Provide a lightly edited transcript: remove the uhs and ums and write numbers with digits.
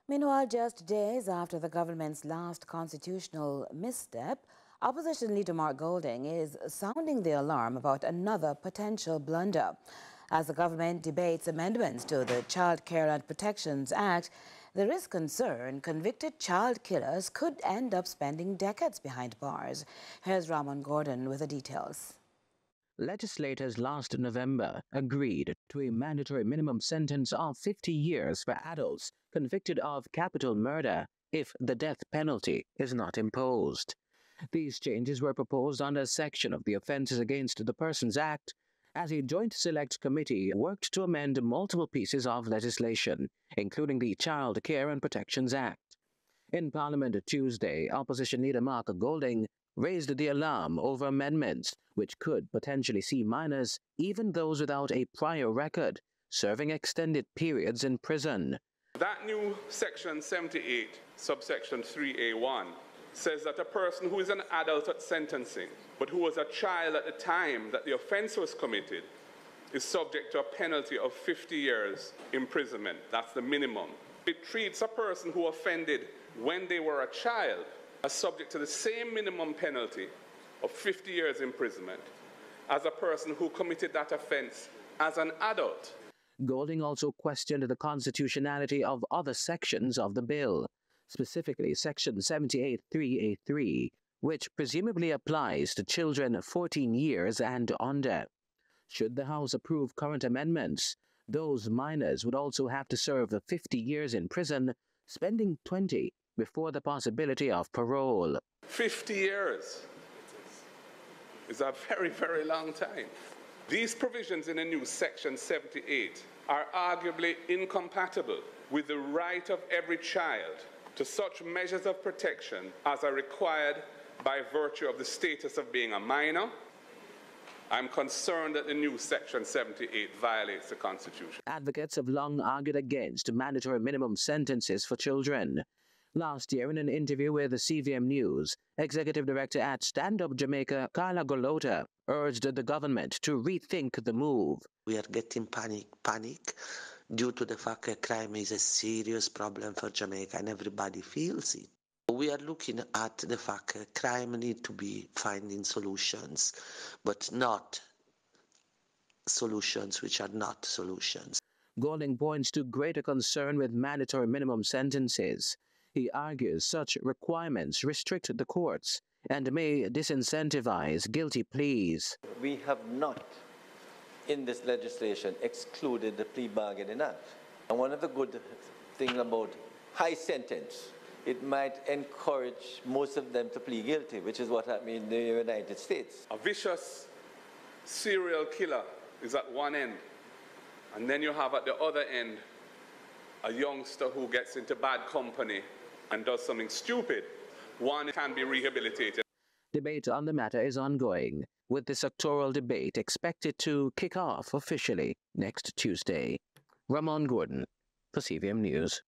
Meanwhile, just days after the government's last constitutional misstep, opposition leader Mark Golding is sounding the alarm about another potential blunder. As the government debates amendments to the Child Care and Protections Act, there is concern convicted child killers could end up spending decades behind bars. Here's Ramon Gordon with the details. Legislators last November agreed to a mandatory minimum sentence of 50 years for adults convicted of capital murder if the death penalty is not imposed. These changes were proposed under a section of the Offences Against the Persons Act as a joint select committee worked to amend multiple pieces of legislation, including the Child Care and Protections Act. In Parliament Tuesday, opposition leader Mark Golding raised the alarm over amendments which could potentially see minors, even those without a prior record, serving extended periods in prison. That new Section 78, subsection 3A1, says that a person who is an adult at sentencing, but who was a child at the time that the offence was committed, is subject to a penalty of 50 years imprisonment. That's the minimum. It treats a person who offended when they were a child as subject to the same minimum penalty of 50 years imprisonment as a person who committed that offence as an adult. Golding also questioned the constitutionality of other sections of the bill, specifically Section 78(3)(a)(3), which presumably applies to children 14 years and under. Should the House approve current amendments, those minors would also have to serve 50 years in prison, spending 20 before the possibility of parole. 50 years is a very, very long time. These provisions in the new Section 78 are arguably incompatible with the right of every child to such measures of protection as are required by virtue of the status of being a minor. I'm concerned that the new Section 78 violates the Constitution. Advocates have long argued against mandatory minimum sentences for children. Last year, in an interview with the CVM News, Executive Director at Stand Up Jamaica, Carla Golota, urged the government to rethink the move. We are getting panic due to the fact that crime is a serious problem for Jamaica and everybody feels it. We are looking at the fact that crime needs to be finding solutions, but not solutions which are not solutions. Golding points to greater concern with mandatory minimum sentences. He argues such requirements restrict the courts and may disincentivize guilty pleas. We have not, in this legislation, excluded the plea bargaining act. And one of the good things about high sentence, it might encourage most of them to plead guilty, which is what happened in the United States. A vicious serial killer is at one end, and then you have at the other end a youngster who gets into bad company and does something stupid. One can be rehabilitated. Debate on the matter is ongoing, with the sectoral debate expected to kick off officially next Tuesday. Ramon Gordon for CVM News.